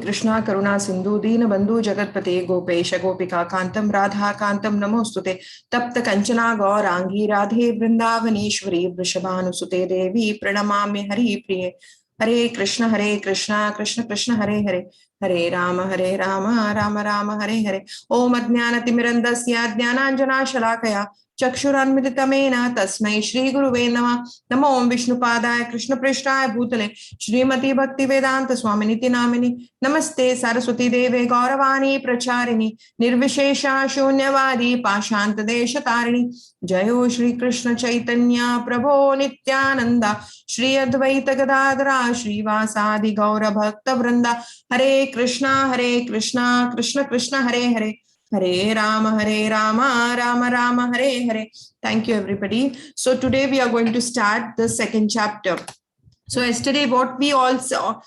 कृष्णा करुणा सिंधु दीन बंधु जगतपते गोपेश गोपिका कांतम राधा कांतम नमोस्तुते तप्त कंचना गौरांगी राधे वृंदावनेश्वरी वृषभानुसुते देवी प्रणमामि हरि प्रिये हरे कृष्ण कृष्ण कृष्ण हरे हरे हरे राम राम राम हरे हरे ओम अज्ञानतिमिरन्दस्य ज्ञानाञ्जनाशलाकया चक्षुरुन्मिलितमेन तस्मै श्रीगुरुवे नमः नमो ओम विष्णुपादाय कृष्णपृष्ठाय भूतले श्रीमती भक्तिवेदांत स्वामिनिति नामिनि नमस्ते सरस्वती देवे गौरवाणी प्रचारिणि निर्विशेषा शून्यवादी पाशांत देश तारिणि जयो श्री कृष्ण चैतन्य प्रभो नित्यानंदा श्री अद्वैत गदाधरा श्रीवासादि गौर भक्त वृंदा हरे Krishna Krishna Krishna Hare Hare Hare Ram Ram Ram Hare Hare. Thank you everybody. So today we are going to start the second chapter. So yesterday what we all saw,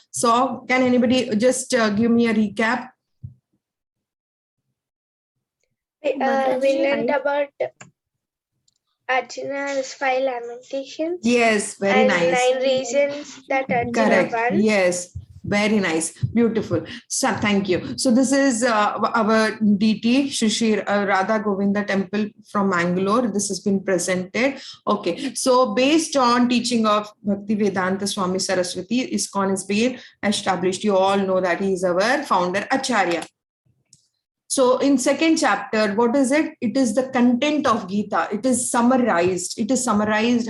can anybody just give me a recap? We learned about Arjuna's 5 lamentations. Yes, very and nice. 9 reasons that Arjuna Correct. won. Yes, very nice, beautiful. So thank you. So this is our DT Shri Radha Govinda temple from Mangalore. This has been presented. Okay, so based on teaching of Bhaktivedanta Swami Saraswati, ISKCON is being established. You all know that he is our founder Acharya. So in second chapter, what is it? It is the content of Gita. It is summarized. It is summarized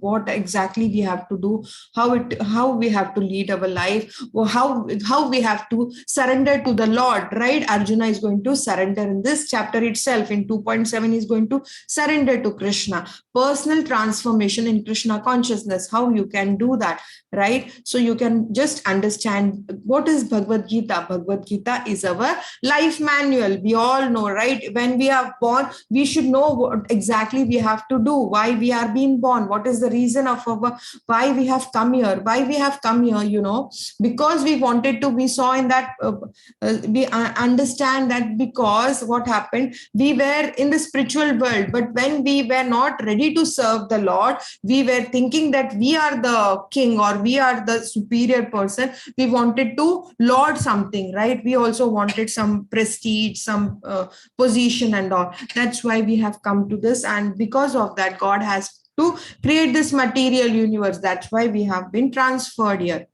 what exactly we have to do, how we have to lead our life, or how we have to surrender to the Lord, right? Arjuna is going to surrender in this chapter itself. In 2.7, he is going to surrender to Krishna. Personal transformation in Krishna consciousness, how you can do that, right? So you can just understand what is Bhagavad Gita. Bhagavad Gita is our life manual. We all know, right? When we are born, we should know what exactly we have to do, why we are being born, what is the reason of why we have come here, because we wanted to. We saw in that we understand that because what happened, we were in the spiritual world, but when we were not ready to serve the Lord, we were thinking that we are the king or we are the superior person. We wanted to lord something, right? We also wanted some prestige, some position and all. That's why we have come to this, and because of that, God has to create this material universe. That's why we have been transferred here.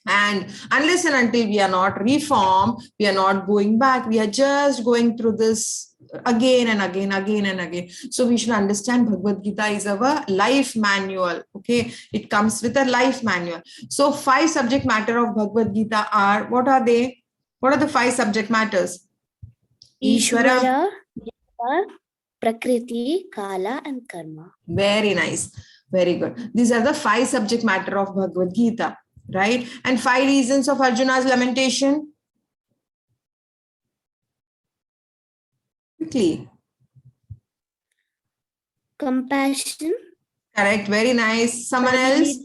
And unless and until we are not reformed, we are not going back. We are just going through this again and again. So we should understand Bhagavad Gita is our life manual. Okay, it comes with a life manual. So 5 subject matter of Bhagavad Gita are, what are they? What are the 5 subject matters? Ishvara, Prakriti, Kala, and Karma. Very nice. Very good. These are the 5 subject matter of Bhagavad Gita, right? And 5 reasons of Arjuna's lamentation. Quickly. Compassion. Correct. Very nice. Someone else?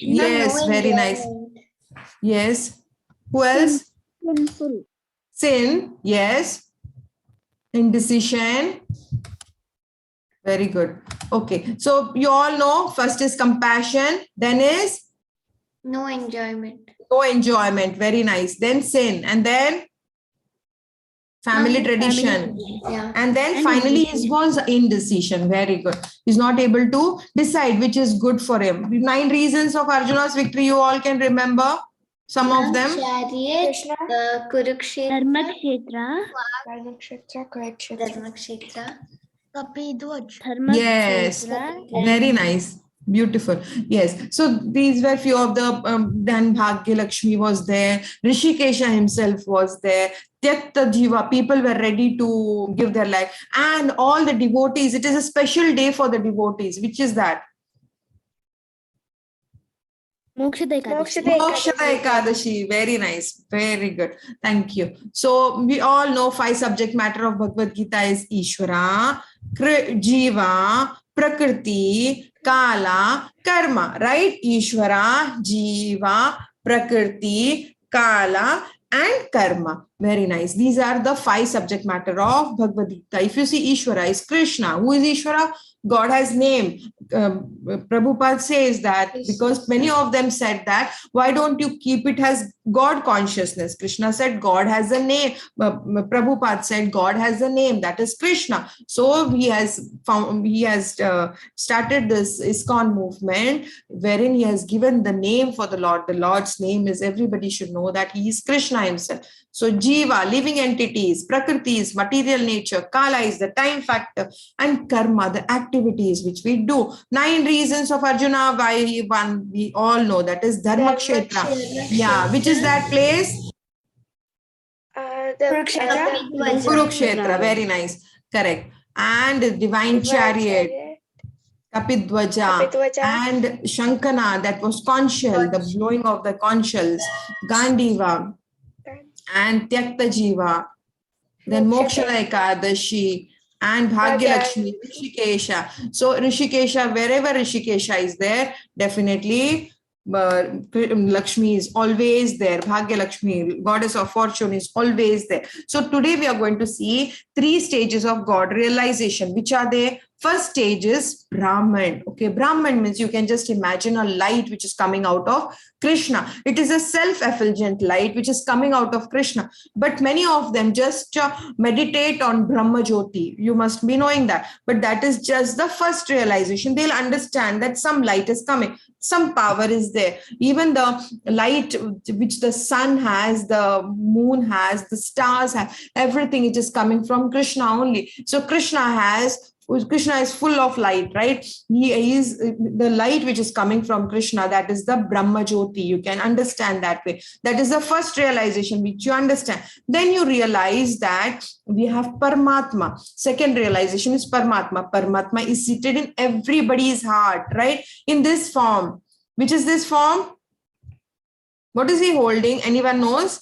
Yes, very nice. Yes. Who else? Sinful. Sin. Yes. Indecision. Very good. Okay. So you all know first is compassion, then is No enjoyment. no enjoyment. Very nice. Then sin, and then family tradition. Yeah. And then finally his was indecision. Very good. He's not able to decide which is good for him. 9 reasons of Arjuna's victory. You all can remember some of them. Chariot, Kurukshetra, Dharmakshetra, Dharmakshetra, Yes, very nice. Beautiful. Yes. So these were few of the, then Bhagya Lakshmi was there. Rishikesha himself was there. Tyakta Jiva, people were ready to give their life. And all the devotees, it is a special day for the devotees. Which is that? Mokshada Ekadashi. Mokshada Ekadashi. Very nice. Very good. Thank you. So we all know 5 subject matter of Bhagavad Gita is Ishvara, Jiva, Prakriti, Kala, Karma, right? Ishvara, Jiva, Prakriti, Kala, and Karma. Very nice. These are the 5 subject matter of Bhagavad Gita. If you see Ishvara is Krishna. Who is Ishvara? God has name. Prabhupada says that because many of them said that, why don't you keep it as God consciousness? Krishna said God has a name. Prabhupada said God has a name, that is Krishna. So he has started this ISKCON movement wherein he has given the name for the Lord. The Lord's name is, everybody should know that he is Krishna himself. So Jiva, living entities, Prakriti is material nature, Kala is the time factor, and Karma, the activities which we do. 9 reasons of Arjuna why he won, we all know, that is Dharmakshetra. Yeah, which is that place? Kurukshetra, very nice, correct. And divine chariot, Kapidwaja, and Shankana, that was conch shell, the blowing of the conch shells, Gandiva, and Tyakta Jiva, then Moksha Ekadashi, and Bhagyalakshmi, Rishikesha. So Rishikesha, wherever Rishikesha is there, definitely Lakshmi is always there. Bhagyalakshmi, goddess of fortune, is always there. So today we are going to see 3 stages of God realization. Which are they? First stage is Brahman. Okay, Brahman means you can just imagine a light which is coming out of Krishna. It is a self-effulgent light which is coming out of Krishna. But many of them just meditate on Brahma Jyoti. You must be knowing that. But that is just the first realization. They'll understand that some light is coming. Some power is there. Even the light which the sun has, the moon has, the stars have, everything it is coming from Krishna only. So Krishna is full of light, right? He is the light which is coming from Krishna. That is the Brahma Jyoti. You can understand that way. That is the first realization which you understand. Then you realize that we have Paramatma. Second realization is Paramatma. Paramatma is seated in everybody's heart, right? In this form. Which is this form? What is he holding? Anyone knows?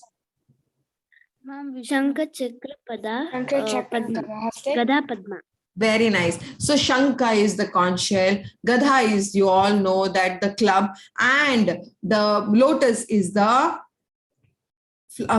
Shankha Chakra Pada Gada Padma. Very nice. So Shankha is the conch shell, Gadha is, you all know that, the club, and the lotus is the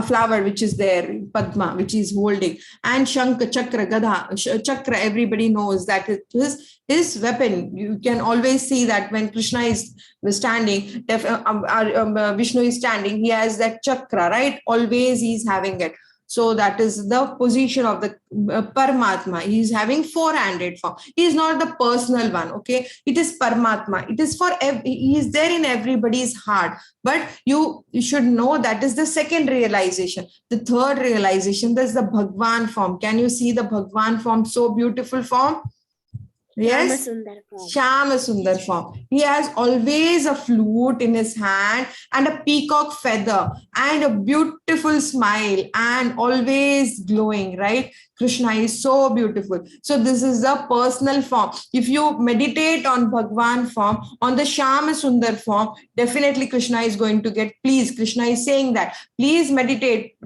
flower which is there, Padma, which is holding, and Shankha, Chakra, Gadha, Chakra, everybody knows that it is his weapon. You can always see that when Krishna is standing, Vishnu is standing, he has that chakra, right? Always he's having it. So that is the position of the Paramatma. He is having 4-handed form. He is not the personal one. Okay, it is Paramatma. It is he is there in everybody's heart. But you should know that is the second realization. The third realization, there's the Bhagwan form. Can you see the Bhagwan form? So beautiful form. Yes, Shyama Sundar form. He has always a flute in his hand and a peacock feather and a beautiful smile and always glowing, right? Krishna is so beautiful. So this is the personal form. If you meditate on Bhagwan form, on the Shyama Sundar form, definitely Krishna is going to get pleased. Krishna is saying that, please meditate,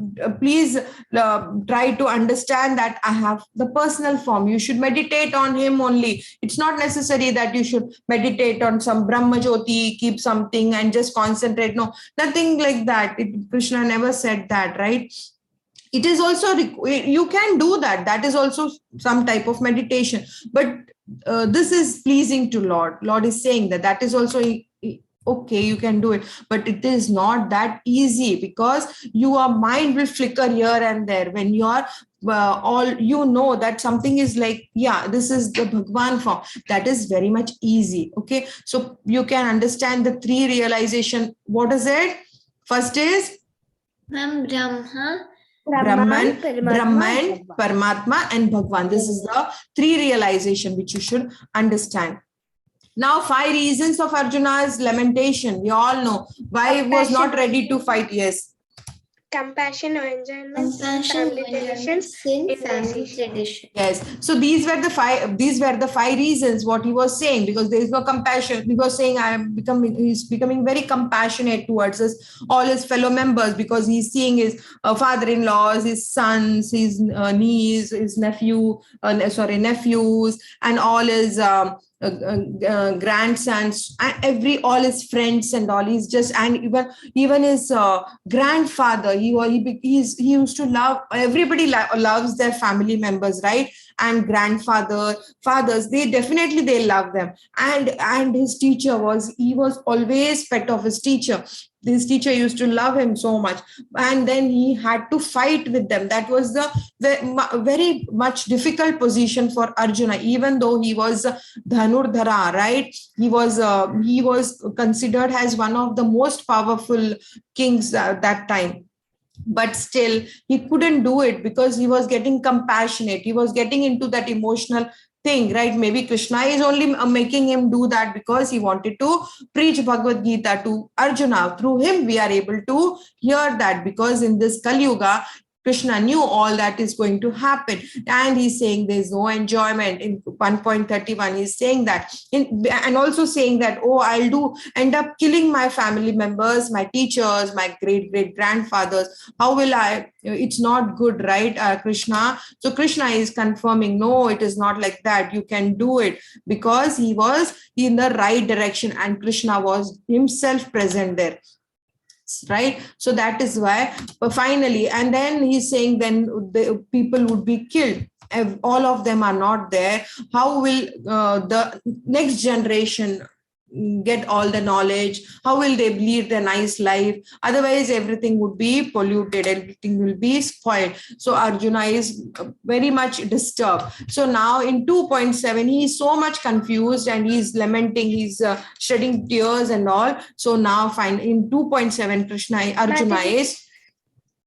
please try to understand that I have the personal form. You should meditate on him only. It's not necessary that you should meditate on some Brahma Jyoti, keep something and just concentrate. No, nothing like that. Krishna never said that, right? It is also, you can do that. That is also some type of meditation. But this is pleasing to Lord. Lord is saying that is also okay, you can do it. But it is not that easy because your mind will flicker here and there. When you are you know that something is like, yeah, this is the Bhagwan form. That is very much easy. Okay, so you can understand the 3 realization. What is it? First is Brahman, Paramatma, and Bhagwan. This is the 3 realization which you should understand. Now, 5 reasons of Arjuna's lamentation. We all know why he was not ready to fight. Yes. Compassion or enjoyment, family traditions, family tradition. Yes. So these were the 5 reasons what he was saying, because there is no compassion. He was saying he's becoming very compassionate towards all his fellow members, because he's seeing his father-in-laws, his sons, his niece, his nephews, and all his grandsons and all his friends and all. He's just, and even his grandfather, he used to love everybody. Loves their family members, right? And fathers, they love them. And his teacher was always pet of his teacher. His teacher used to love him so much, and then he had to fight with them. That was the very much difficult position for Arjuna, even though he was Dhanurdhara, right? He was considered as one of the most powerful kings that time. But still, he couldn't do it because he was getting compassionate. He was getting into that emotional thing, right? Maybe Krishna is only making him do that because he wanted to preach Bhagavad Gita to Arjuna. Through him, we are able to hear that, because in this Kali Yuga, Krishna knew all that is going to happen. And he's saying there's no enjoyment. In 1.31, he's saying that. And also saying that, oh, I'll end up killing my family members, my teachers, my great-great-grandfathers. How will I? It's not good, right, Krishna? So Krishna is confirming, no, it is not like that. You can do it, because he was in the right direction and Krishna was himself present there. Right? So that is why finally, and then he's saying then the people would be killed. If all of them are not there, how will the next generation get all the knowledge? How will they lead a nice life? Otherwise, everything would be polluted, everything will be spoiled. So Arjuna is very much disturbed. So now in 2.7, he is so much confused and he's lamenting, he's shedding tears and all. So now fine, in 2.7, Arjuna is,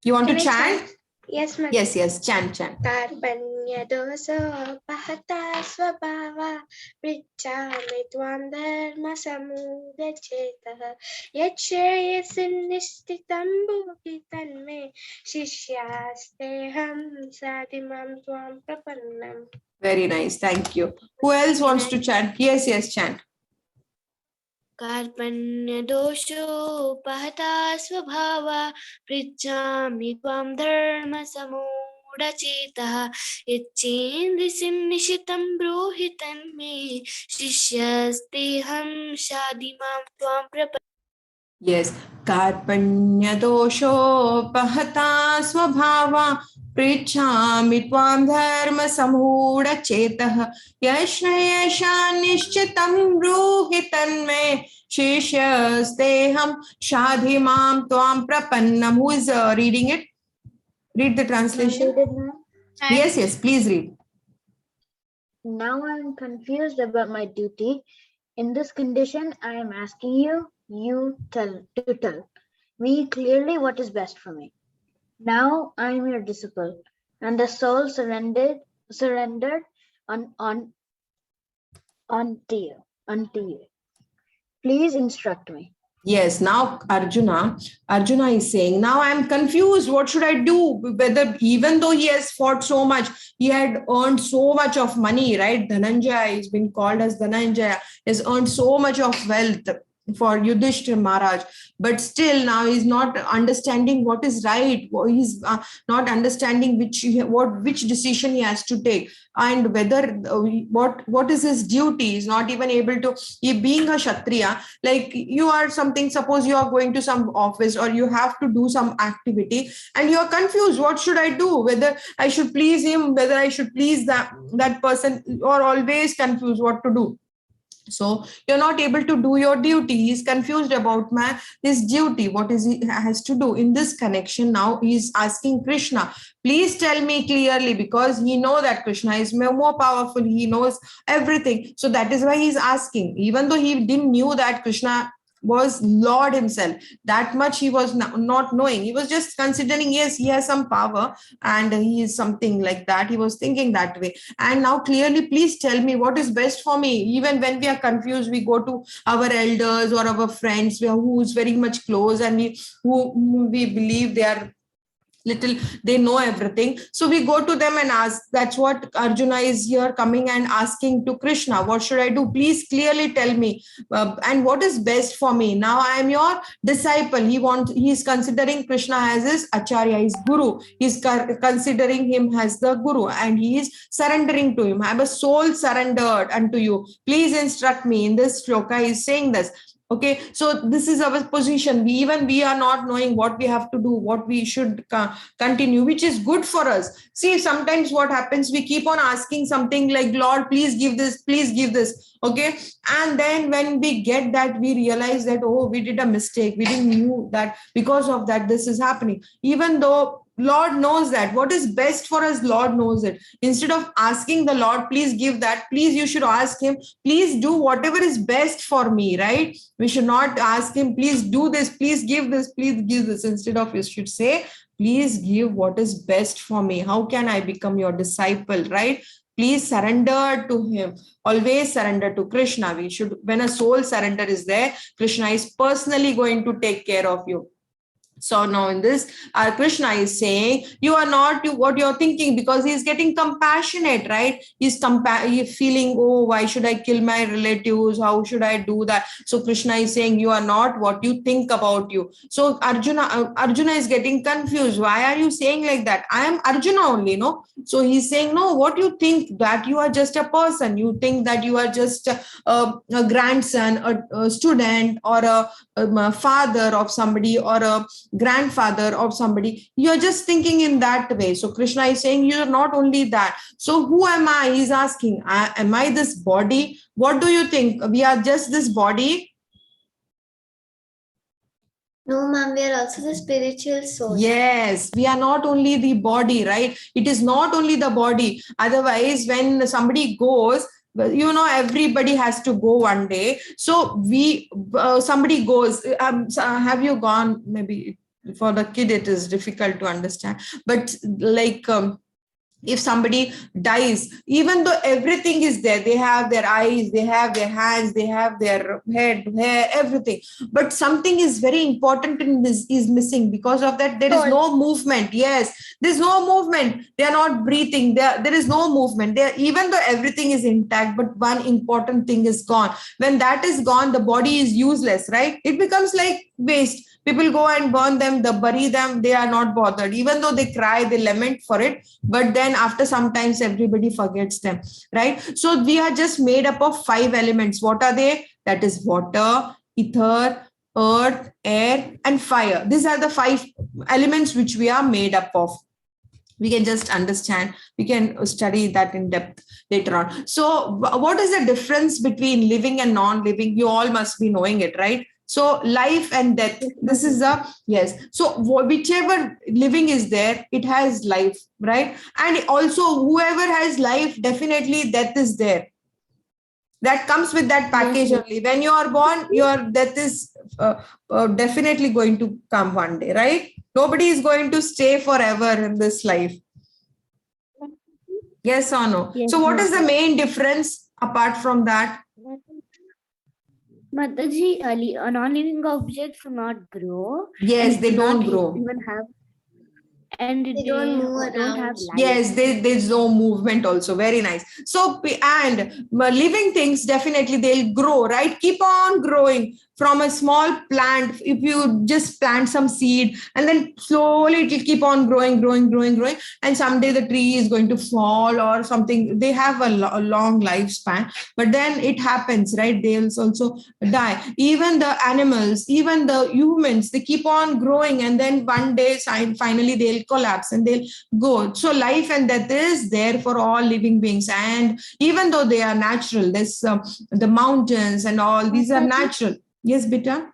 you want to chant? Yes, ma'am. Yes, chant. Karpanya dosa pahata swabhava prichami tvam dharma samuda cheta yachayasin nishtitam bhuti tanme shishyasteham sadimam tvam prapannam. Very nice, thank you. Who else wants to chant? Yes, chant. कार्पण्य दोषोपहता स्वभावा पृच्छामि त्वां धर्म समूढचेतः यच्चेन्द्रियं निशितं ब्रूहि तन्मे शिष्यस्तेऽहं शाधि मां त्वां प्रपद्ये. Yes, Karpanya doshopahata swabhava prichhami tvam dharma samudha chetah yashrayasha nishchitam bruhi tanme shishyasteham shadhimam tvam prapannam. Who is reading it? Read the translation. Yes, please read. Now I am confused about my duty. In this condition, I am asking you to tell me clearly what is best for me. Now I am your disciple, and the soul surrendered unto you. Please instruct me. Yes, now Arjuna is saying, now I'm confused. What should I do? Whether, even though he has fought so much, he had earned so much of money, right? Dhananjaya, he's been called as Dhananjaya, has earned so much of wealth for Yudhishthira Maharaj, but still now he's not understanding what is right. He's not understanding which decision he has to take, and whether what is his duty. He's not even able to. Being a Kshatriya, like you are something. Suppose you are going to some office or you have to do some activity, and you are confused. What should I do? Whether I should please him, whether I should please that person. You are always confused what to do. So you're not able to do your duty. He's confused about his duty. What is he has to do in this connection? Now he's asking Krishna, please tell me clearly, because he knows that Krishna is more powerful. He knows everything. So that is why he's asking, even though he didn't knew that Krishna was Lord himself. That much he was not knowing. He was just considering, yes, he has some power and he is something like that. He was thinking that way. And now clearly, please tell me what is best for me. Even when we are confused, we go to our elders or our friends who is very much close, and we believe they are little, they know everything. So we go to them and ask. That's what Arjuna is here coming and asking to Krishna, what should I do? Please clearly tell me, and what is best for me. Now I am your disciple. He is considering Krishna as his acharya, his guru. He's considering him as the guru, and he is surrendering to him. I have a soul surrendered unto you, please instruct me. In this shloka he is saying this. Okay, so this is our position. We are not knowing what we have to do, what we should continue, which is good for us. See, sometimes what happens, we keep on asking something like, Lord, please give this, please give this. Okay, and then when we get that, we realize that, oh, we did a mistake. We didn't knew that because of that this is happening. Even though Lord knows that what is best for us, Lord knows it. Instead of asking the Lord, please give that, please, you should ask him, please do whatever is best for me, right? We should not ask him, please do this, please give this, please give this. Instead of, you should say, please give what is best for me. How can I become your disciple, right? Please surrender to him. Always surrender to Krishna. We should, when a soul surrender is there, Krishna is personally going to take care of you. So now in this, Krishna is saying, you are not what you're thinking, because he's getting compassionate, right? He's feeling, oh, why should I kill my relatives? How should I do that? So Krishna is saying, you are not what you think about you. So Arjuna is getting confused. Why are you saying like that? I am Arjuna only, no? So he's saying, no, what you think, that you are just a person. You think that you are just a grandson, a student, or a father of somebody, or a grandfather of somebody. You're just thinking in that way. So Krishna is saying, you're not only that. So who am I? He's asking, am I this body? What do you think? We are just this body? No, ma'am, we are also the spiritual soul. Yes, we are not only the body, right? It is not only the body. Otherwise, when somebody goes, everybody has to go one day. So somebody goes, have you gone? Maybe for the kid it is difficult to understand, but like if somebody dies, even though everything is there, they have their eyes, they have their hands, they have their head, hair, everything, but something is very important in this is missing. Because of that, there is no movement. Yes, there's no movement. They are not breathing. There is no movement there, even though everything is intact, but one important thing is gone. When that is gone, the body is useless, right? It becomes like waste. People go and burn them, they bury them, they are not bothered. Even though they cry, they lament for it, but then after sometimes everybody forgets them, right? So we are just made up of 5 elements. What are they? That is water, ether, earth, air, and fire. These are the 5 elements which we are made up of. We can just understand, we can study that in depth later on. So what is the difference between living and non-living? You all must be knowing it, right? So life and death, this is yes. So whichever living is there, it has life, right? And also whoever has life, definitely death is there. That comes with that package only. When you are born, your death is definitely going to come one day, right? Nobody is going to stay forever in this life. Yes or no? Yes, so what is the main difference apart from that? Mataji, non-living objects do not grow. Yes, they don't grow. Even have, and They don't move don't have around. life. Yes, there's no movement also. Very nice. So, and living things, definitely they'll grow, right? Keep on growing from a small plant. If you just plant some seed, and then slowly it will keep on growing. And someday the tree is going to fall or something. They have a long lifespan, but then it happens, right? They'll also die. Even the animals, even the humans, they keep on growing, and then one day finally they'll collapse and they'll go. So life and death is there for all living beings. And even though they are natural, there's the mountains and all, these are natural. Yes, beta.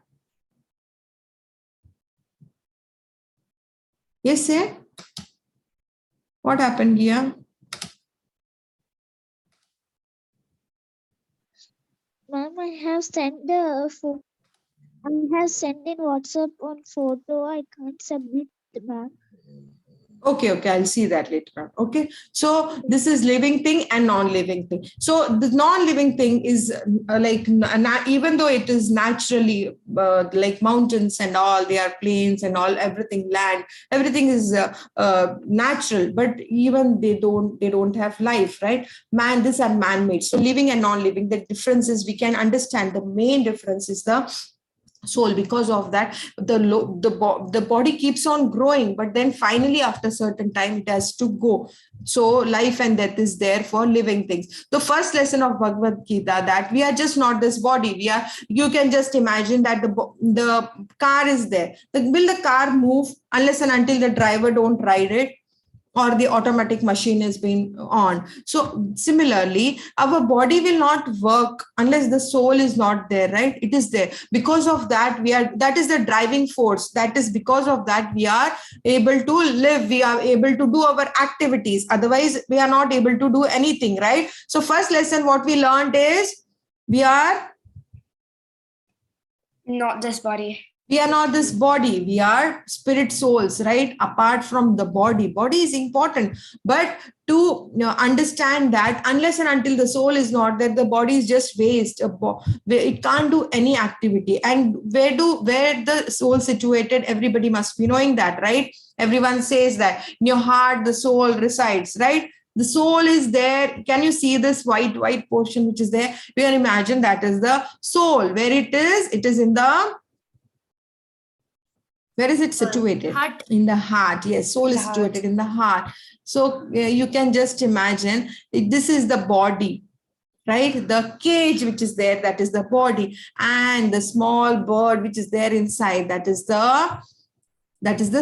Yes, sir. What happened here? Ma'am, I have sent the I have sent in WhatsApp on photo. I can't submit, ma'am. Okay, I'll see that later on. Okay, so this is living thing and non-living thing. So the non-living thing is even though it is naturally like mountains and all, they are plains and all, everything land, everything is natural, but even they don't have life, right? These are man-made. So living and non-living, the difference is we can understand. The main difference is the soul. Because of that, the body keeps on growing, but then finally after a certain time it has to go. So life and death is there for living things. The first lesson of Bhagavad Gita, that we are just not this body. You can just imagine that the car is there. Will the car move unless and until the driver don't ride it, or the automatic machine is being on? So similarly, our body will not work unless the soul is not there, right? It is there. Because of that, that is the driving force. That is because of that we are able to live, we are able to do our activities. Otherwise we are not able to do anything, right? So first lesson what we learned is we are Not this body. we are not this body, we are spirit souls, right? Apart from the body is important, but to understand that unless and until the soul is not there, the body is just waste. It can't do any activity. And where the soul situated, everybody must be knowing that, right? Everyone says that in your heart the soul resides, right? The soul is there. Can you see this white portion which is there? We can imagine that is the soul. Where it is in the, where is it situated? Heart. In the heart. Yes, soul is situated in the heart. So you can just imagine, this is the body, right? The cage which is there, that is the body. And the small bird which is there inside, that is the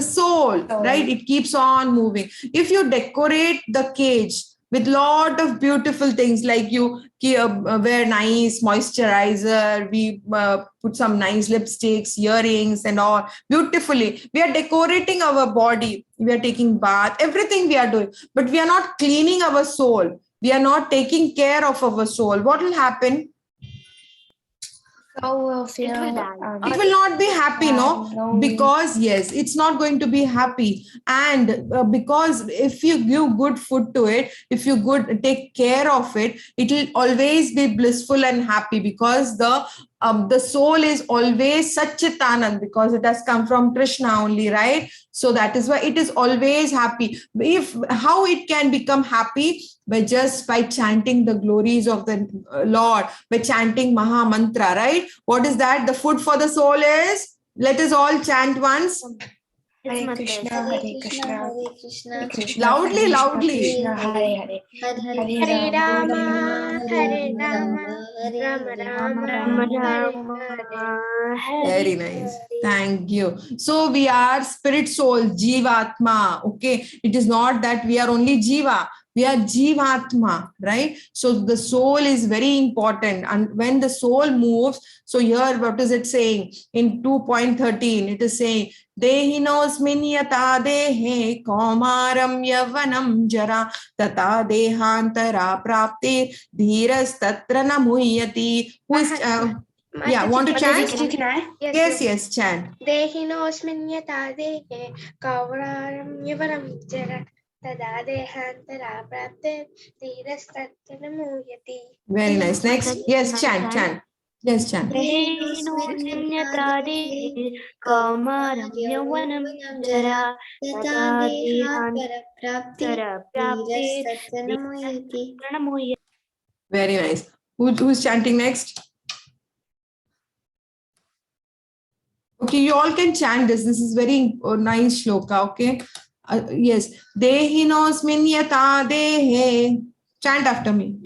soul, right? It keeps on moving. If you decorate the cage with lot of beautiful things, like you wear nice moisturizer, we put some nice lipsticks, earrings and all, beautifully we are decorating our body, we are taking bath, everything we are doing, but we are not cleaning our soul, we are not taking care of our soul. What will happen? So we'll feel. It will not be happy, no? Because yes, it's not going to be happy. And because if you give good food to it, if you take care of it, it will always be blissful and happy, because the soul is always Satchitanand, because it has come from Krishna only, right? So that is why it is always happy. How it can become happy? By chanting the glories of the Lord, by chanting Maha Mantra, right? What is that? The food for the soul is? Let us all chant once. Hare Krishna, Hare Krishna, Hare Krishna, Krishna, Loudly, loudly. Krishna, Hare Hare. Hare Rama, Hare Rama, Rama Rama, Hare Hare. Very nice. Thank you. So we are spirit soul, Jivatma. Okay. It is not that we are only Jiva. We are Jivatma, right? So the soul is very important. And when the soul moves, so here, what is it saying? In 2.13, it is saying, Dehinosmin yata dehe kaumaram yavanam jara tata dehantara prapti dhiras tatra namuyati. Who is, want to chant? Can I? Yes, chant. Dehinosmin yata dehe kaumaram yavanam jara tada dehantara prapte dhirastattanamuyati. Very nice. Next. Yes, chant. Yes, chant. Kaumaram yavanam jara tata dehantaramuyati. Very nice. Who's chanting next? Okay, you all can chant this. This is very nice shloka. Okay. Yes. Dehinosmin yata dehe. Chant after me.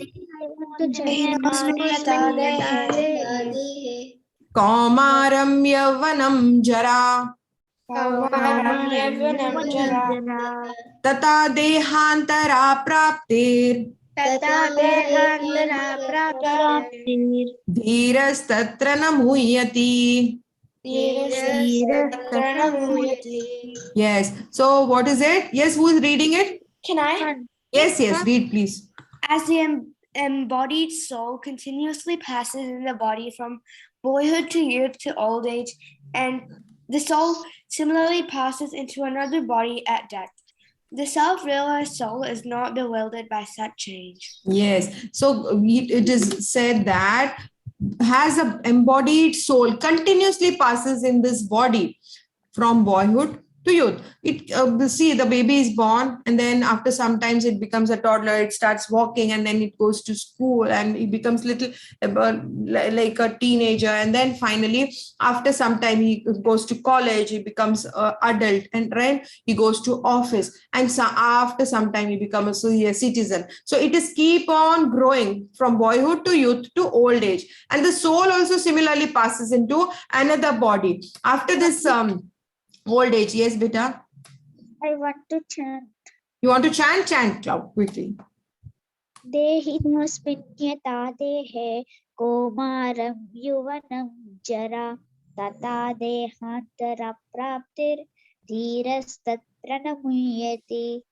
Kaumaram yavanam jara. Tata dehantara praptir. Dhiras tatra namuyati. Yes. So what is it? Yes, who is reading it? Can I? Yes, read please. As the embodied soul continuously passes in the body from boyhood to youth to old age, and the soul similarly passes into another body at death. The self-realized soul is not bewildered by such change. Yes. So it is said that has a embodied soul continuously passes in this body from boyhood to youth. It see, the baby is born, and then after some times it becomes a toddler, it starts walking, and then it goes to school, and it becomes little like a teenager, and then finally after some time he goes to college, he becomes adult, and then he goes to office, and so after some time he becomes a citizen. So it is keep on growing from boyhood to youth to old age, and the soul also similarly passes into another body after this old age. Yes, beta. I want to chant. You want to chant loud quickly. Dehinosmin yata dehe komaram yuvanam jara tata dehantara praptir dhirastat pranamuyati.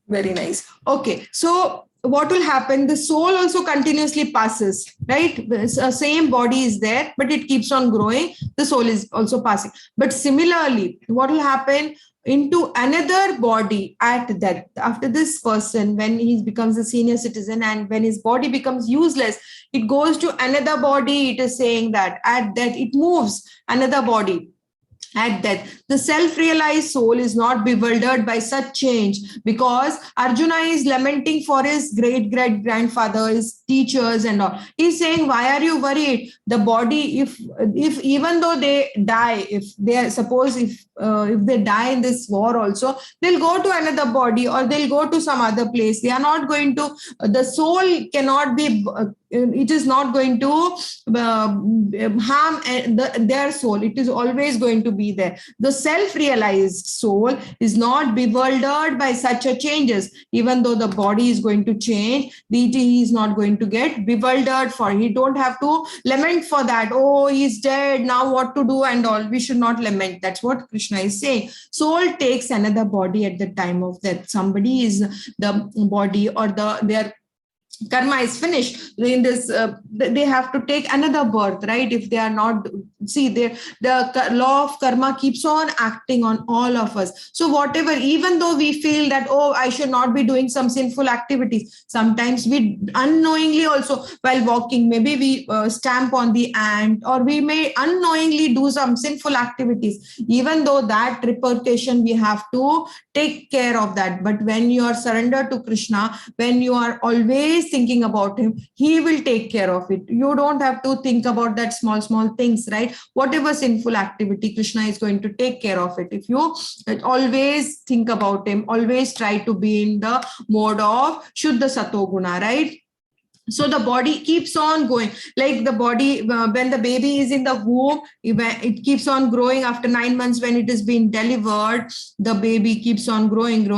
Very nice. Okay, so what will happen? The soul also continuously passes, right? The same body is there, but it keeps on growing. The soul is also passing. But similarly, what will happen? Into another body at death, after this person, when he becomes a senior citizen and when his body becomes useless, it goes to another body. It is saying that at death it moves another body. At death, the self-realized soul is not bewildered by such change, because Arjuna is lamenting for his great-great-grandfather, his teachers and all. He's saying, why are you worried? The body, if even though they die, if they are, suppose if they die in this war also, they'll go to another body or they'll go to some other place. They are not going to, the soul cannot be, it is not going to harm their soul. It is always going to be there. The self-realized soul is not bewildered by such a changes. Even though the body is going to change, he is not going to get bewildered for. He don't have to lament for that. Oh, he's dead, now what to do and all. We should not lament. That's what Krishna is saying. Soul takes another body at the time of death. Somebody is the body or their karma is finished in this, they have to take another birth, right? If they are not, see, the law of karma keeps on acting on all of us. So whatever, even though we feel that, oh, I should not be doing some sinful activities, sometimes we unknowingly also, while walking, maybe we stamp on the ant, or we may unknowingly do some sinful activities. Even though that repercussion, we have to take care of that. But when you are surrendered to Krishna, when you are always thinking about him, he will take care of it. You don't have to think about that small things, right? Whatever sinful activity, Krishna is going to take care of it. If you always think about him, always try to be in the mode of Shuddha Satoguna, right? So the body keeps on going, like the body, when the baby is in the womb, it keeps on growing. After 9 months, when it is being delivered, the baby keeps on growing,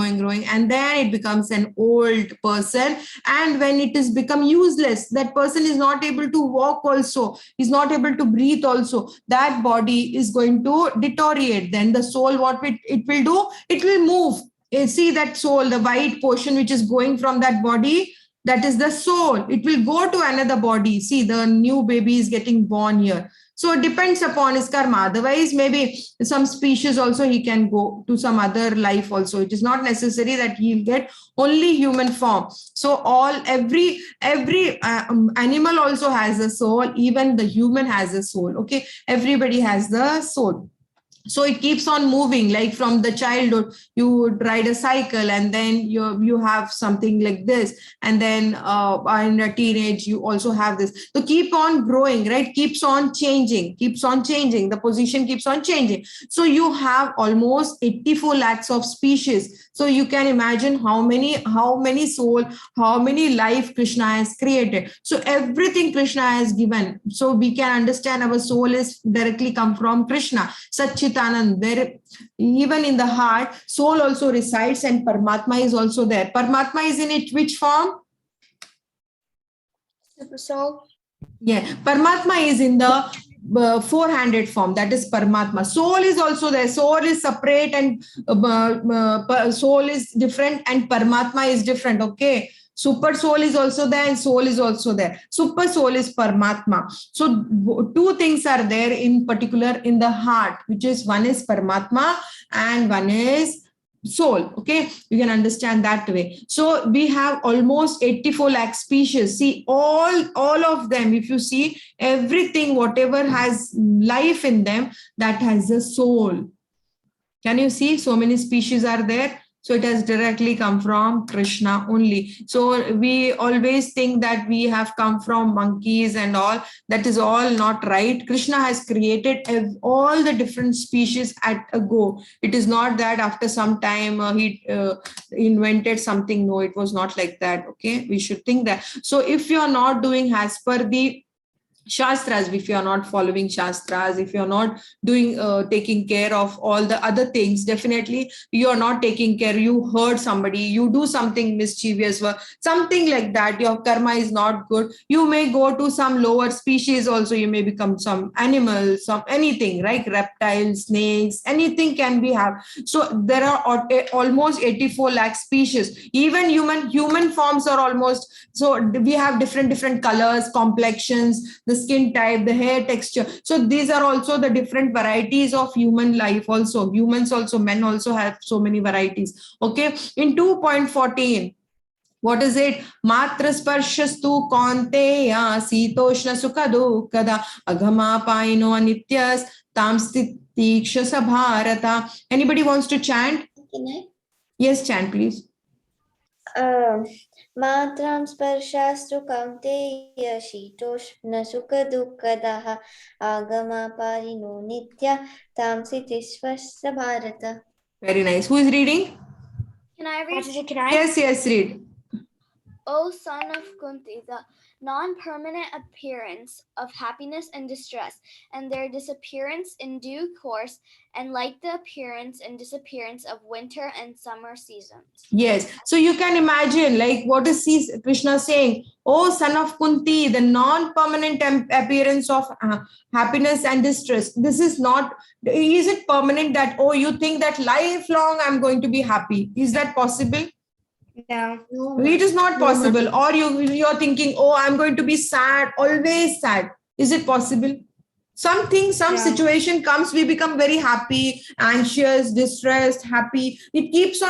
and then it becomes an old person. And when it is become useless, that person is not able to walk also, is not able to breathe also, that body is going to deteriorate. Then the soul, what it will do, it will move. You see that soul, the white portion which is going from that body, that is the soul. It will go to another body. See, the new baby is getting born here. So it depends upon his karma. Otherwise, maybe some species also he can go to some other life also. It is not necessary that he'll get only human form. So every animal also has a soul. Even the human has a soul. Okay, everybody has the soul. So it keeps on moving, like from the childhood, you would ride a cycle, and then you have something like this, and then in a teenage you also have this. So keep on growing, right? Keeps on changing. The position keeps on changing. So you have almost 84 lakhs of species. So you can imagine how many soul, how many life Krishna has created. So everything Krishna has given. So we can understand our soul is directly come from Krishna. Satchitanand, there, even in the heart, soul also resides, and Paramatma is also there. Paramatma is in it which form? Super soul. Yeah, Paramatma is in the four-handed form. That is Paramatma. Soul is also there. Soul is separate, and soul is different, and Paramatma is different. Okay. Super soul is also there, and soul is also there. Super soul is Paramatma. So two things are there in particular in the heart, which is one is Paramatma and one is soul. Okay, you can understand that way. So we have almost 84 lakh species. See, all of them, if you see everything, whatever has life in them, that has a soul. Can you see so many species are there? So it has directly come from Krishna only. So we always think that we have come from monkeys and all. That is all not right. Krishna has created all the different species at a go. It is not that after some time he invented something. No, it was not like that. Okay, we should think that. So if you are not doing as per the Shastras, if you are not following Shastras, if you are not doing taking care of all the other things, definitely you are not taking care. You hurt somebody, you do something mischievous, something like that, your karma is not good. You may go to some lower species also, you may become some animal, some anything, right? Reptiles, snakes, anything can be have. So there are almost 84 lakh species. Even human forms are almost, so we have different colors, complexions, the skin type, the hair texture. So these are also the different varieties of human life also. Humans also, men also have so many varieties. Okay, in 2.14, what is it? Matra sparshastu kaunteya sitoshna sukha dukkada agama paino anityas tamstitiksha sabharata. Anybody wants to chant? Can I? Yes, chant please. Matram sparshastru kaunteya shitoshna sukha dukkadaha agama parino nitya tamsitisvasya bharata. Very nice. Who is reading? Can I read? Mataji, can I? Yes, read. O son of Kunti, the non-permanent appearance of happiness and distress, and their disappearance in due course, and like the appearance and disappearance of winter and summer seasons. Yes. So you can imagine, like, what is Krishna saying? Oh, son of Kunti, the non-permanent appearance of happiness and distress. This is not, is it permanent that, oh, you think that lifelong I'm going to be happy? Is that possible? No. It is not possible. Or you're thinking, oh, I'm going to be sad, always sad. Is it possible? Some situation comes, we become very happy, anxious, distressed, happy. It keeps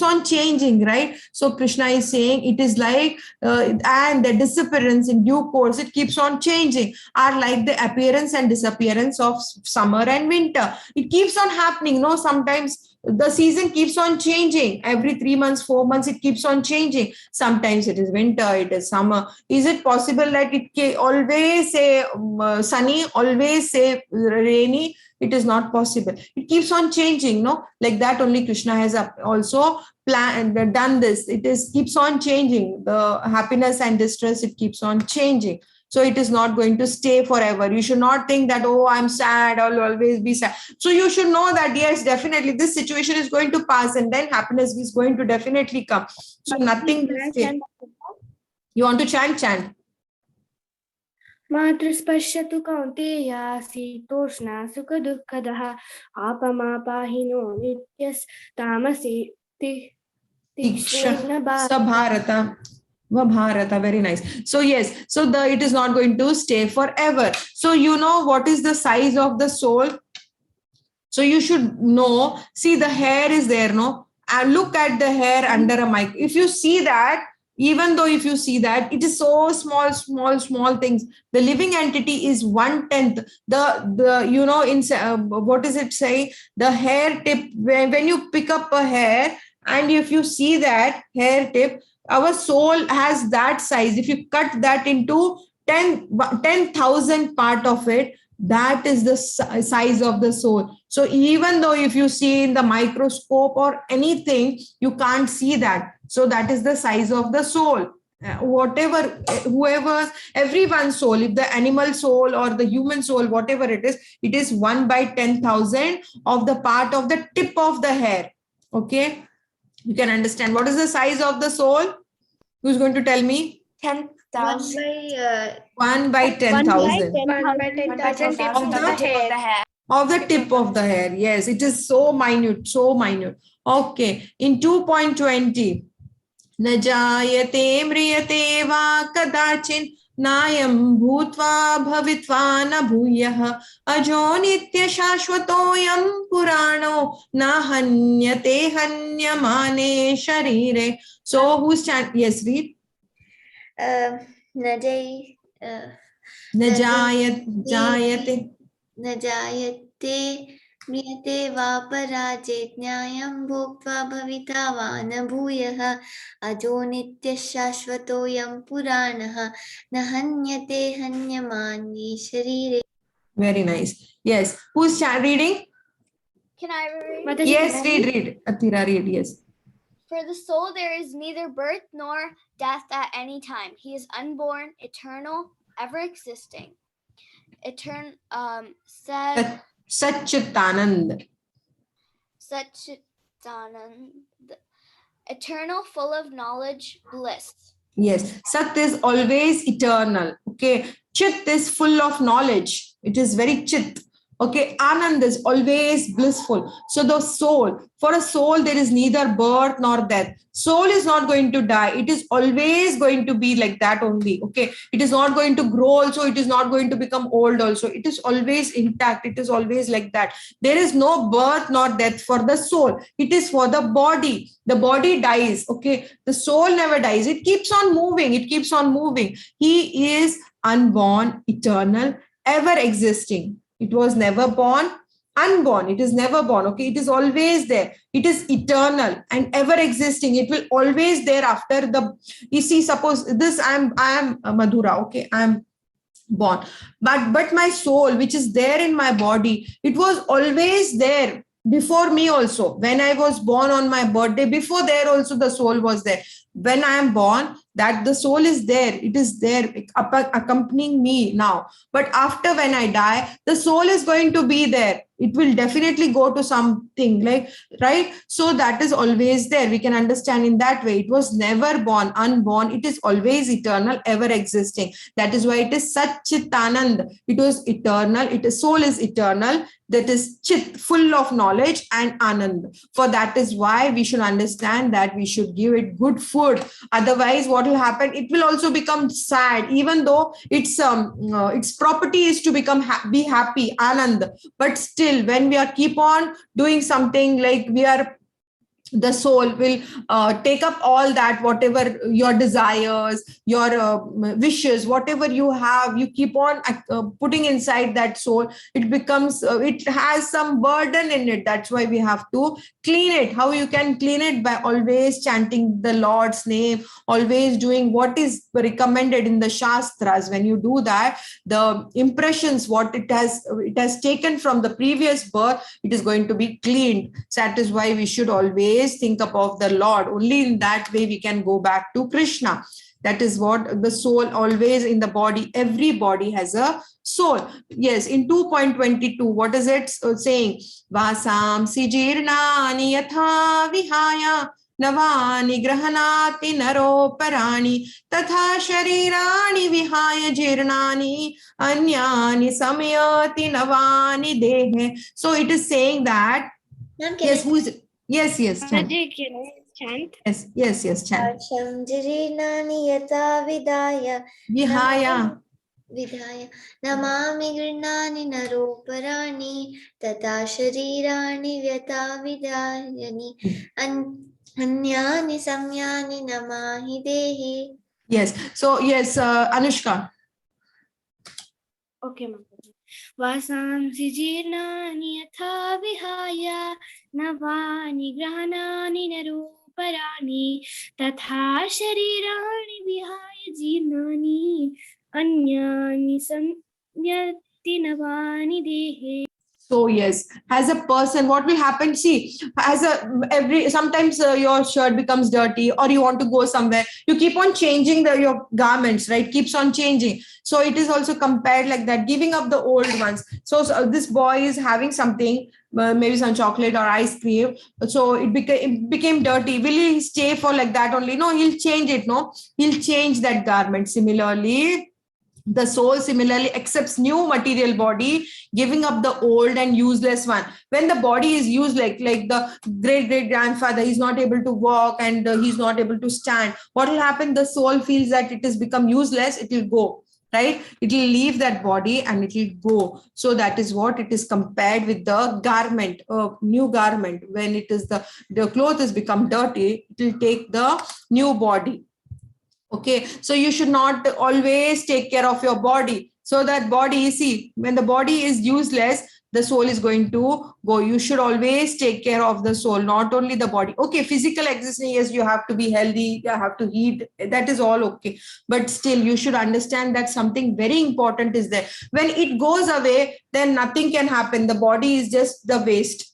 on changing, right? So Krishna is saying it is like, and the disappearance in due course, it keeps on changing, are like the appearance and disappearance of summer and winter. It keeps on happening. No, sometimes the season keeps on changing. Every 3 months, 4 months, it keeps on changing. Sometimes it is winter, it is summer. Is it possible that it always say sunny, always say rainy? It is not possible. It keeps on changing, no? Like that only Krishna has also done this. It keeps on changing. The happiness and distress, it keeps on changing. So it is not going to stay forever. You should not think that, oh, I'm sad, I'll always be sad. So you should know that, yes, definitely this situation is going to pass and then happiness is going to definitely come. So nothing will stay. You want to chant? Chant. Matraspashatu kaunteya sitoshna sukha dukkadaha apamapahino nityas tamasi Tiksha Sabharata. Vabharata, very nice. So yes, so it is not going to stay forever. So you know what is the size of the soul? So you should know, see the hair is there, no? And look at the hair under a mic. If you see that, even though if you see that, it is so small things. The living entity is 1/10. The you know, in what does it say? The hair tip, when you pick up a hair, and if you see that hair tip, our soul has that size. If you cut that into 10,000 part of it, that is the size of the soul. So even though if you see in the microscope or anything, you can't see that. So that is the size of the soul. Everyone's soul, if the animal soul or the human soul, whatever it is 1/10,000 of the part of the tip of the hair. Okay. You can understand what is the size of the soul? Who's going to tell me? 10,000. 1/10,000 of of the tip of the hair. Yes, it is so minute, so minute. Okay, in 2.20, न जायते म्रियते वा कदाचिन् नायं भूत्वा भवित्वा न भूयः अजो नित्य शाश्वतोऽयं पुराणो न हन्यते हन्यमाने शरीरे. So who's chant? Yes, read. न जय न जायते न जायते म्रियते वा पराजे ज्ञायं भोक्त्वा भविता वा न भूयः अजो नित्यः शाश्वतोऽयं पुराणः न हन्यते हन्यमाने शरीरे. Very nice. Yes. Who's reading? Can I read? Yes, read. Atira, read. Yes. For the soul there is neither birth nor death at any time. He is unborn, eternal, ever existing. Satchitanand. Satchitanand. Eternal, full of knowledge, bliss. Yes. Sat is always eternal. Okay. Chit is full of knowledge. It is very chit. Okay, Anand is always blissful. So the soul, for a soul, there is neither birth nor death. Soul is not going to die. It is always going to be like that only. Okay, it is not going to grow also. It is not going to become old also. It is always intact. It is always like that. There is no birth nor death for the soul. It is for the body. The body dies. Okay, the soul never dies. It keeps on moving. It keeps on moving. He is unborn, eternal, ever existing. It was never born, unborn. It is never born. Okay, it is always there. It is eternal and ever existing. It will always there after the. You see, suppose this I am Madhura. Okay, I am born, but my soul, which is there in my body, it was always there before me also. When I was born on my birthday, before there also the soul was there. When I am born, that the soul is there. It is there accompanying me now. But after when I die, the soul is going to be there. It will definitely go to something like, right? So that is always there. We can understand in that way. It was never born, unborn. It is always eternal, ever existing. That is why it is Satchitanand. It was eternal. It is soul is eternal. That is chit, full of knowledge and anand. For that is why we should understand that we should give it good food. Otherwise, what will happen? It will also become sad, even though its property is to become be happy, anand. But still, when we are keep on doing something like we are. The soul will take up all that, whatever your desires, your wishes, whatever you have, you keep on putting inside that soul. It becomes, it has some burden in it. That's why we have to clean it. How you can clean it? By always chanting the Lord's name, always doing what is recommended in the Shastras. When you do that, the impressions, what it has taken from the previous birth, it is going to be cleaned. So that is why we should always think of the Lord. Only in that way we can go back to Krishna. That is what the soul always in the body. Every body has a soul. Yes, in 2.22, what is it saying? Vasam sijirnani yatha vihaya navani grahanati naro parani tatha sharirani vihaya jirnani anyani samyati navani dehe. So it is saying that, yes, who is it? Yes, chant. Chant. Yes, chant. Shamjirinani yata vidaya namami grinani naroparani tata sharirani vyata vidayani anyani samyani namahi dehi. Yes. So yes, Anushka. Okay, ma'am. Vasansi jirnani yatha vihaya navani grahanani naruparani tatha sharirani vihaya jirnani anyani samyati navani dehe. So yes, as a person, what will happen? See, sometimes your shirt becomes dirty, or you want to go somewhere. You keep on changing your garments, right? Keeps on changing. So it is also compared like that, giving up the old ones. So this boy is having something, maybe some chocolate or ice cream. So it became dirty. Will he stay for like that only? No, he'll change it. No, he'll change that garment. Similarly, the soul similarly accepts new material body, giving up the old and useless one. When the body is used, like the great grandfather, he's not able to walk and he's not able to stand. What will happen? The soul feels that it has become useless. It will go. right? It will leave that body and it will go. So that is what it is compared with the garment, a new garment. When it is the cloth has become dirty, it will take the new body. Okay, so you should not always take care of your body. So that body, see, when the body is useless, the soul is going to go. You should always take care of the soul, not only the body. Okay, physical existence, yes, you have to be healthy, you have to eat, that is all okay. But still, you should understand that something very important is there. When it goes away, then nothing can happen. The body is just the waste,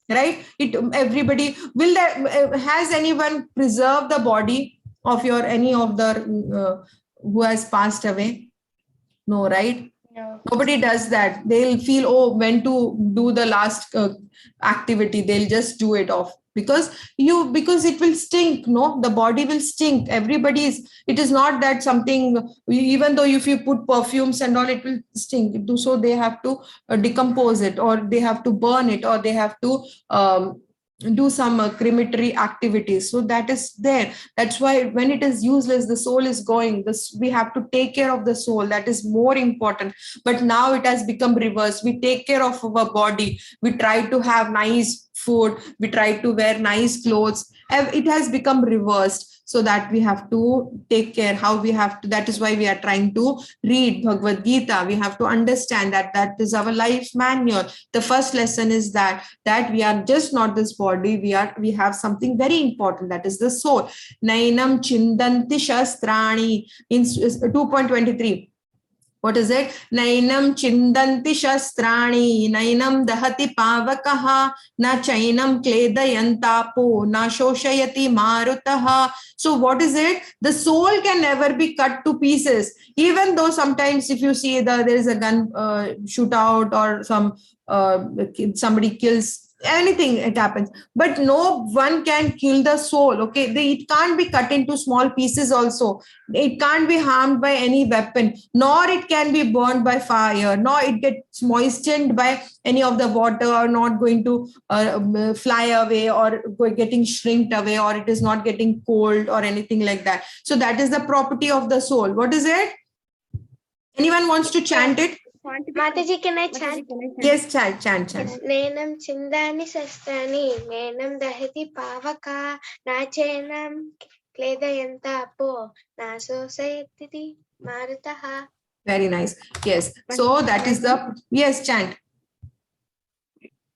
right? Everybody will there, has anyone preserved the body of your any of the who has passed away? No, right? No. Nobody does that. They'll feel, oh, when to do the last activity, they'll just do it off because it will stink. No, the body will stink. It is not that something, even though if you put perfumes and all, it will stink. So they have to decompose it, or they have to burn it, or they have to do some crematory activities. So that is there. That's why when it is useless, the soul is going. We have to take care of the soul. That is more important. But now it has become reverse. We take care of our body. We try to have nice food. We try to wear nice clothes. It has become reversed. So that we have to take care how we have to. That is why we are trying to read Bhagavad Gita. We have to understand that is our life manual. The first lesson is that we are just not this body. We have something very important, that is the soul. Nainam chindanti shastrani in 2.23. What is it? Nainam chindanti shastrani, nainam dahati pavakaha, na chainam kledayantapo, na shoshayati marutaha. So what is it? The soul can never be cut to pieces. Even though sometimes if you see there is a gun shootout or somebody kills, anything, it happens, but no one can kill the soul. Okay, it can't be cut into small pieces also. It can't be harmed by any weapon, nor it can be burned by fire, nor it gets moistened by any of the water, or not going to fly away, or getting shrinked away, or it is not getting cold or anything like that. So that is the property of the soul. What is it? Anyone wants to chant it? Mataji, can I chant? Yes, chant. Nenam chindani sastani, nenam dahati pavaka, nachenam kledayanta po, naso sayatiti marutaha. Very nice. Yes. So that is the, yes, chant.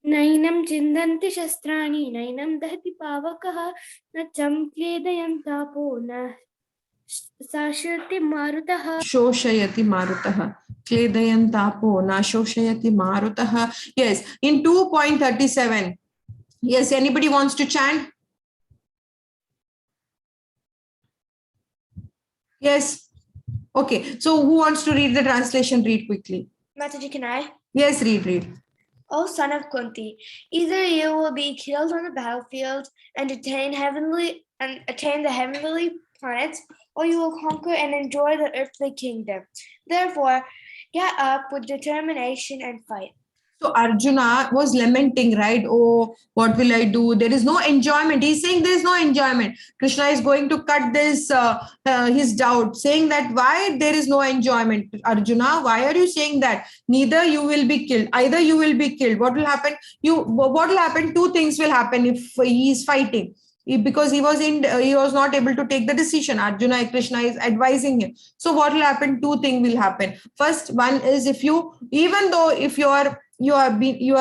Nainam chindanti shastrani, nainam dahati pavakaha, na chamkledayantapo, na sashati marutaha. Shoshayati marutaha. Kledayantapo na shoshayati marutaha. Yes. In 2.37. Yes. Anybody wants to chant? Yes. Okay. So who wants to read the translation? Read quickly. Mataji, can I? Yes, read. O son of Kunti, either you will be killed on the battlefield and attain the heavenly planets, or you will conquer and enjoy the earthly kingdom. Therefore, get up with determination and fight. So Arjuna was lamenting, right? Oh, what will I do? There is no enjoyment. He's saying there is no enjoyment. Krishna is going to cut this, his doubt, saying that why there is no enjoyment. Arjuna, why are you saying that? Neither you will be killed. Either you will be killed. What will happen? What will happen? Two things will happen if he is fighting. Because he was not able to take the decision. Arjuna, Krishna is advising him. So what will happen? Two things will happen. First one is, if you are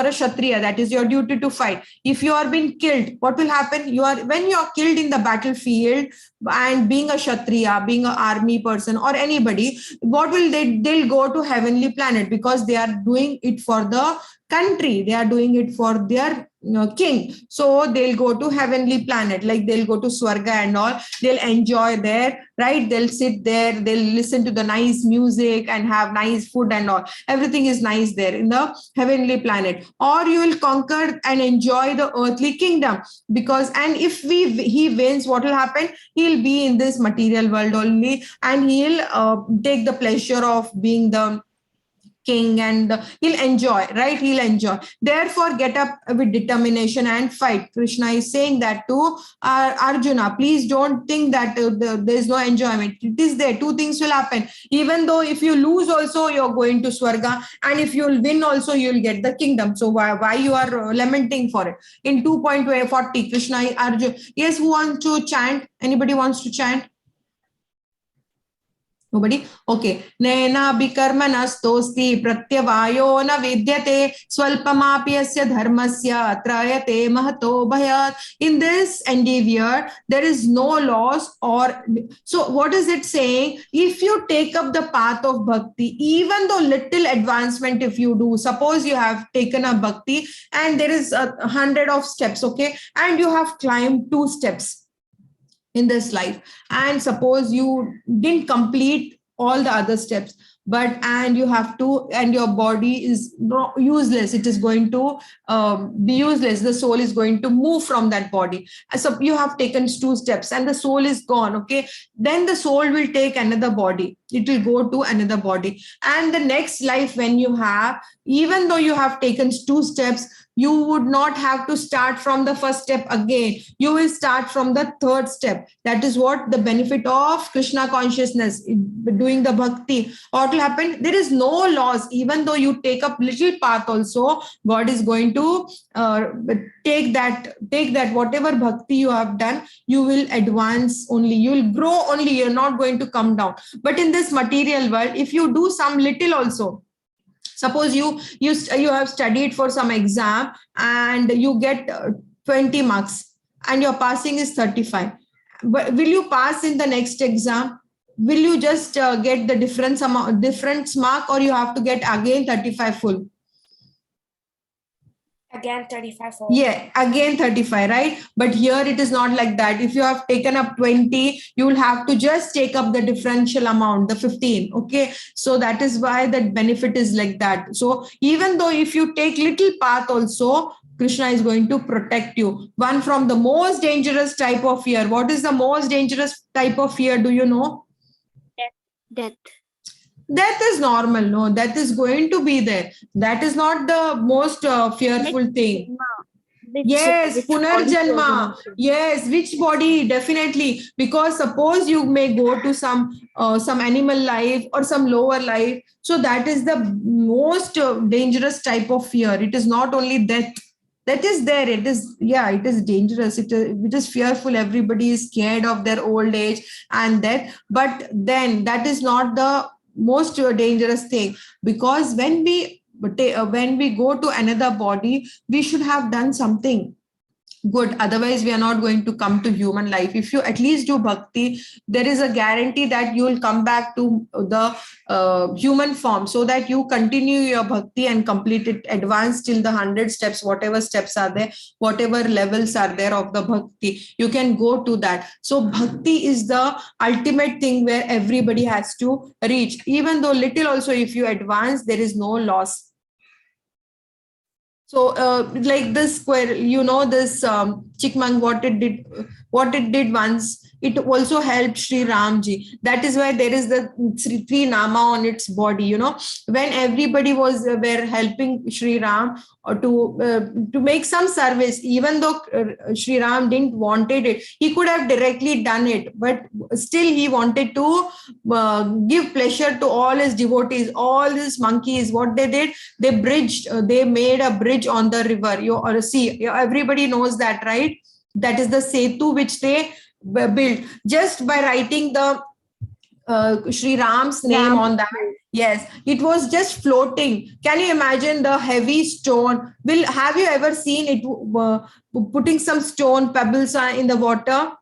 a Kshatriya, that is your duty to fight. If you are being killed, what will happen? When you are killed in the battlefield, and being a Kshatriya, being an army person or anybody, what will they'll go to heavenly planet, because they are doing it for the country, they are doing it for their king. So they'll go to heavenly planet, like they'll go to Swarga and all. They'll enjoy there, right? They'll sit there, they'll listen to the nice music and have nice food and all. Everything is nice there in the heavenly planet. Or you will conquer and enjoy the earthly kingdom, and if he wins, what will happen? He'll be in this material world only, and he'll take the pleasure of being the king, and he'll enjoy, right? He'll enjoy. Therefore, get up with determination and fight. Krishna is saying that to Arjuna. Please don't think that there is no enjoyment. It is there. Two things will happen. Even though if you lose also, you're going to Swarga, and if you'll win also, you'll get the kingdom. So why you are lamenting for it? In 2.40, Krishna, Arjuna. Yes, who wants to chant? Anybody wants to chant? Nobody? Okay. Nena bikarmanastosti pratyavayo na vidyate swalpamapi asya dharmasya trayate mahato bhayat. In this endeavor, there is no loss or... So what is it saying? If you take up the path of bhakti, even though little advancement if you do, suppose you have taken a bhakti and there is 100 of steps, okay? And you have climbed 2 steps in this life, and suppose you didn't complete all the other steps, but and you have to, and your body is useless, it is going to be useless, the soul is going to move from that body. So you have taken 2 steps and the soul is gone, okay? Then the soul will take another body, it will go to another body, and the next life when you have, even though you have taken 2 steps, you would not have to start from the first step again. You will start from the 3rd step. That is what the benefit of Krishna consciousness, doing the bhakti. What will happen? There is no loss. Even though you take up little path also, God is going to take that whatever bhakti you have done, you will advance only. You will grow only. You're not going to come down. But in this material world, if you do some little also, suppose you have studied for some exam and you get 20 marks and your passing is 35. But will you pass in the next exam? Will you just get the difference mark, or you have to get again 35 full? Again, 35 full. Yeah, again 35, right? But here it is not like that. If you have taken up 20, you will have to just take up the differential amount, the 15. Okay. So that is why that benefit is like that. So even though if you take little path also, Krishna is going to protect you. One from the most dangerous type of fear. What is the most dangerous type of fear? Do you know? Death. Death is normal. No, death is going to be there. That is not the most fearful thing. Yes, Punarjanma. Yes, which body? Definitely. Because suppose you may go to some animal life or some lower life. So that is the most dangerous type of fear. It is not only death. That is there. It is, yeah, it is dangerous. It is fearful. Everybody is scared of their old age and death. But then that is not the most dangerous thing, because when we go to another body, we should have done something good. Otherwise, we are not going to come to human life. If you at least do bhakti, there is a guarantee that you will come back to the human form, so that you continue your bhakti and complete it, advance till the 100 steps, whatever steps are there, whatever levels are there of the bhakti, you can go to that. So bhakti is the ultimate thing where everybody has to reach. Even though little also, if you advance, there is no loss. So like this square, this Chikmang, what it did once, it also helped Sri Ramji. That is why there is the three nama on its body. When everybody were helping Sri Ram to make some service, even though Sri Ram didn't wanted it, he could have directly done it, but still he wanted to give pleasure to all his devotees, all his monkeys. What they did, they made a bridge on the river, or a sea. Everybody knows that, right? That is the Setu which they built just by writing the Sri Ram's name on that. Yes, it was just floating. Can you imagine the heavy stone? Have you ever seen it putting some stone pebbles in the water?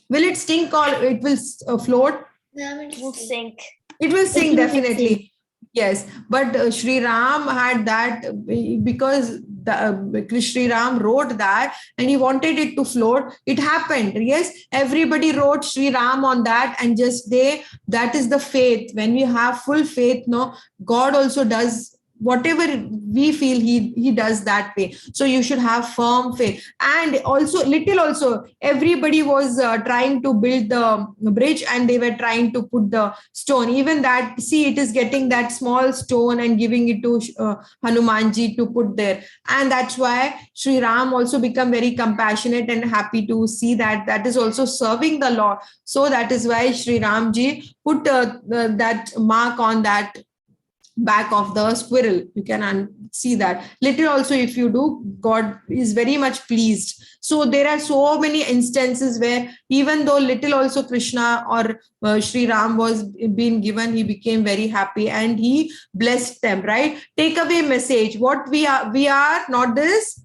Will it sink or it will float? It will sink. It will sink, definitely. Yes, but Sri Ram had that because Sri Ram wrote that and he wanted it to float. It happened. Yes, everybody wrote Sri Ram on that, and that is the faith. When we have full faith, God also does whatever we feel, he does that way. So you should have firm faith. And also little also, everybody was trying to build the bridge, and they were trying to put the stone. Even that, see, it is getting that small stone and giving it to Hanumanji to put there. And that's why Sri Ram also become very compassionate and happy to see that that is also serving the Lord. So that is why Sri Ramji put that mark on that back of the squirrel. You can see that. Little also, if you do, God is very much pleased. So there are so many instances where even though little also Krishna or Sri Ram was being given, he became very happy and he blessed them, right? Take away message. What we are not this.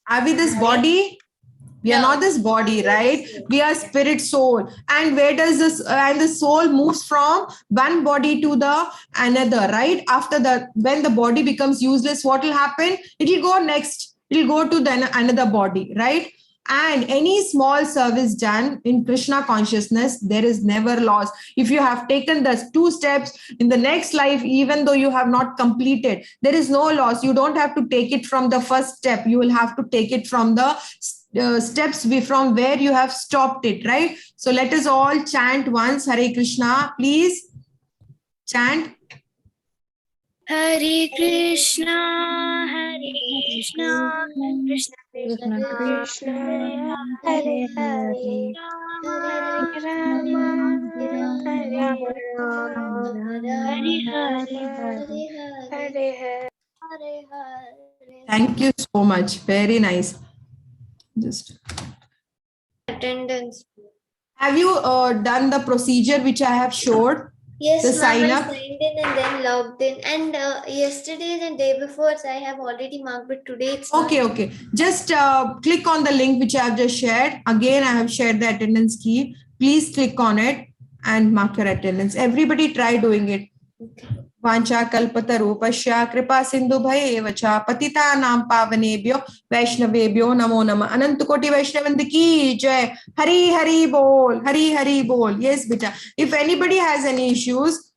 Are we this body? We are not this body, right? We are spirit, soul. And where does this, and the soul moves from one body to the another, right? After that, when the body becomes useless, what will happen? It will go next. It will go to the another body, right? And any small service done in Krishna consciousness, there is never loss. If you have taken the 2 steps in the next life, even though you have not completed, there is no loss. You don't have to take it from the first step. You will have to take it from the steps from where you have stopped it, right? So let us all chant once, Hare Krishna, please chant. Hare Krishna, Hare Krishna, Krishna Krishna Krishna, Hare Hare, Hare Rama, Hare Rama, Hare Hare. Thank you so much. Very nice. Just attendance. have you done the procedure which I have showed? Yes, The ma'am, sign I up? signed in and then logged in. And yesterday and day before, I have already marked, but today it's not. Okay. Just click on the link which I have just shared. Again, I have shared the attendance key. Please click on it and mark your attendance. Everybody try doing it. वांछा कल्पतरूपस्य कृपा सिंधु भयेव च पतितानां पावनेभ्यो वैष्णवेभ्यो नमो नमः। अनंत कोटि वैष्णवंद की जय। हरि हरि बोल, हरि हरि बोल। Yes, beta. If anybody has any issues,